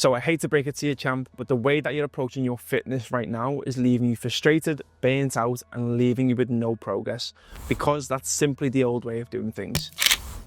So I hate to break it to you, champ, but the way that you're approaching your fitness right now is leaving you frustrated, burnt out, and leaving you with no progress, because that's simply the old way of doing things.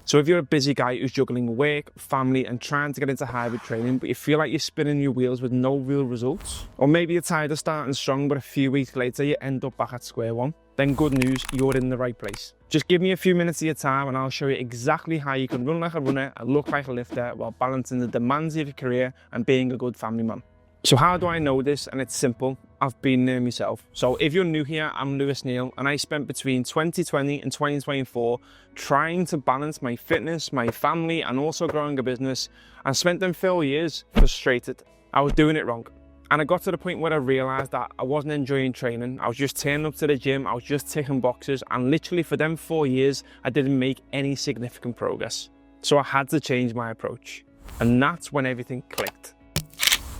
So if you're a busy guy who's juggling work, family, and trying to get into hybrid training, but you feel like you're spinning your wheels with no real results, or maybe you're tired of starting strong, but a few weeks later you end up back at square one, then good news, you're in the right place. Just give me a few minutes of your time and I'll show you exactly how you can run like a runner and look like a lifter while balancing the demands of your career and being a good family man. So how do I know this? And it's simple. I've been there myself. So if you're new here, I'm Lewis Neal, and I spent between 2020 and 2024 trying to balance my fitness, my family, and also growing a business. I spent them 4 years frustrated. I was doing it wrong. And I got to the point where I realised that I wasn't enjoying training. I was just turning up to the gym, I was just ticking boxes, and literally for them 4 years, I didn't make any significant progress. So I had to change my approach. And that's when everything clicked.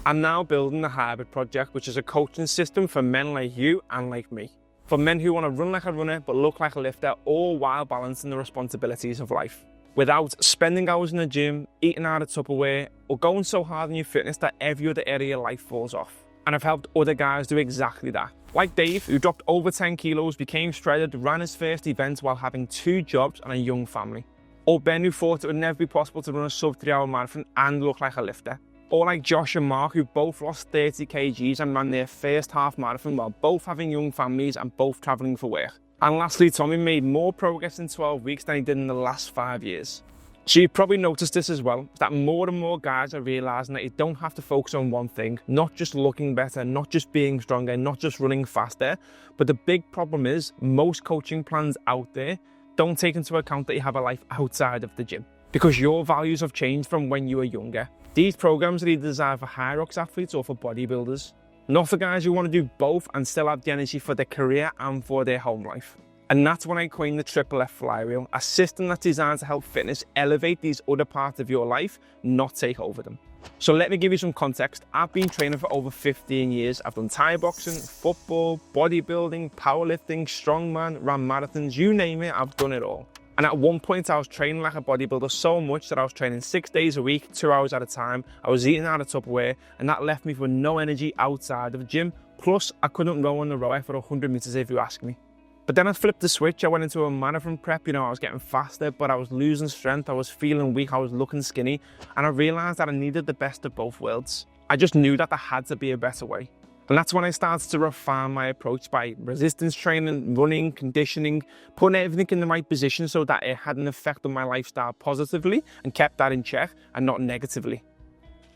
I'm now building the Hybrid Project, which is a coaching system for men like you and like me. For men who want to run like a runner, but look like a lifter, all while balancing the responsibilities of life, without spending hours in the gym, eating out of Tupperware, or going so hard in your fitness that every other area of life falls off. And I've helped other guys do exactly that. Like Dave, who dropped over 10 kilos, became shredded, ran his first event while having 2 jobs and a young family. Or Ben, who thought it would never be possible to run a sub 3-hour marathon and look like a lifter. Or like Josh and Mark, who both lost 30 kgs and ran their first half marathon while both having young families and both traveling for work. And lastly, Tommy made more progress in 12 weeks than he did in the last 5 years. So you've probably noticed this as well, that more and more guys are realising that you don't have to focus on one thing, not just looking better, not just being stronger, not just running faster. But the big problem is most coaching plans out there don't take into account that you have a life outside of the gym, because your values have changed from when you were younger. These programs are either designed for Hyrox athletes or for bodybuilders, not for guys who want to do both and still have the energy for their career and for their home life. And that's when I coined the Triple F Flywheel, a system that's designed to help fitness elevate these other parts of your life, not take over them. So let me give you some context. I've been training for over 15 years. I've done Thai boxing, football, bodybuilding, powerlifting, strongman, ran marathons, you name it, I've done it all. And at one point I was training like a bodybuilder so much that I was training 6 days a week, 2 hours at a time. I was eating out of Tupperware, and that left me with no energy outside of the gym. Plus, I couldn't row on the rower for 100 meters if you ask me. But then I flipped the switch. I went into a marathon prep. I was getting faster, but I was losing strength. I was feeling weak. I was looking skinny. And I realized that I needed the best of both worlds. I just knew that there had to be a better way. And that's when I started to refine my approach by resistance training, running, conditioning, putting everything in the right position so that it had an effect on my lifestyle positively and kept that in check and not negatively.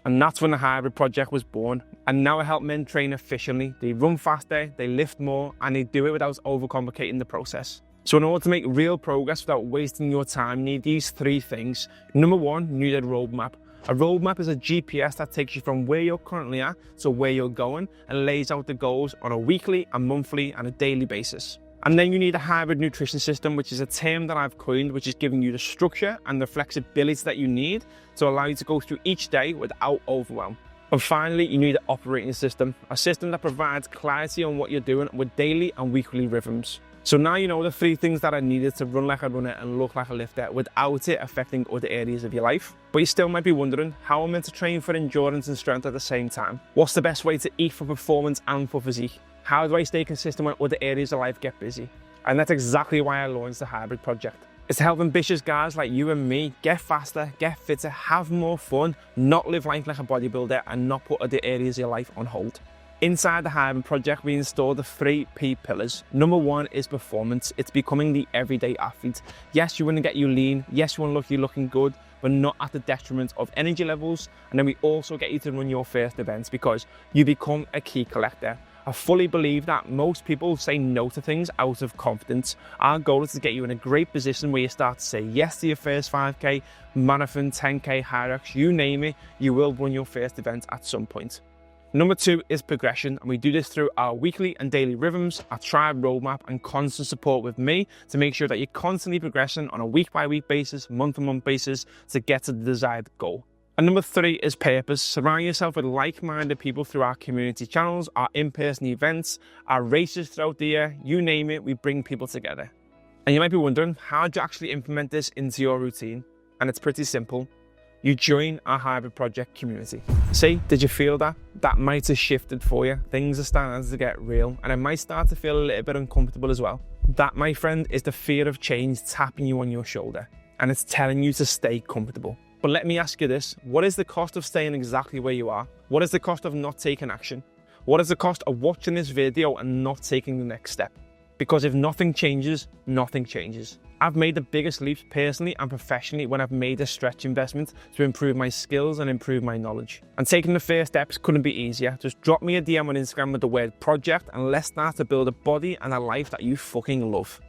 And that's when the Hybrid Project was born. And now I help men train efficiently. They run faster, they lift more, and they do it without overcomplicating the process. So in order to make real progress without wasting your time, you need these 3 things. Number 1, you need a roadmap. A roadmap is a GPS that takes you from where you're currently at to where you're going and lays out the goals on a weekly, a monthly, and a daily basis. And then you need a hybrid nutrition system, which is a term that I've coined, which is giving you the structure and the flexibility that you need to allow you to go through each day without overwhelm. And finally, you need an operating system, a system that provides clarity on what you're doing with daily and weekly rhythms. So now you know the 3 things that are needed to run like a runner and look like a lifter without it affecting other areas of your life. But you still might be wondering, how am I meant to train for endurance and strength at the same time? What's the best way to eat for performance and for physique? How do I stay consistent when other areas of life get busy? And that's exactly why I launched the Hybrid Project. It's to help ambitious guys like you and me get faster, get fitter, have more fun, not live life like a bodybuilder, and not put other areas of your life on hold. Inside the Hybrid Project, we install the 3 P pillars. Number 1 is performance. It's becoming the everyday athlete. Yes, you want to get you lean. Yes, you want to look you looking good, but not at the detriment of energy levels. And then we also get you to run your first events because you become a key collector. I fully believe that most people say no to things out of confidence. Our goal is to get you in a great position where you start to say yes to your first 5K, marathon, 10K, Hyrox, you name it, you will run your first event at some point. Number 2 is progression, and we do this through our weekly and daily rhythms, our TRYB roadmap, and constant support with me to make sure that you're constantly progressing on a week-by-week basis, month-to-month basis to get to the desired goal. And number 3 is purpose. Surround yourself with like-minded people through our community channels, our in-person events, our races throughout the year, you name it, we bring people together. And you might be wondering, how do you actually implement this into your routine? And it's pretty simple. You join our hybrid project community. See, did you feel that? That might have shifted for you. Things are starting to get real, and it might start to feel a little bit uncomfortable as well. That, my friend, is the fear of change tapping you on your shoulder, and it's telling you to stay comfortable. But let me ask you this, what is the cost of staying exactly where you are? What is the cost of not taking action? What is the cost of watching this video and not taking the next step? Because if nothing changes, nothing changes. I've made the biggest leaps personally and professionally when I've made a stretch investment to improve my skills and improve my knowledge. And taking the first steps couldn't be easier. Just drop me a DM on Instagram with the word project and let's start to build a body and a life that you fucking love.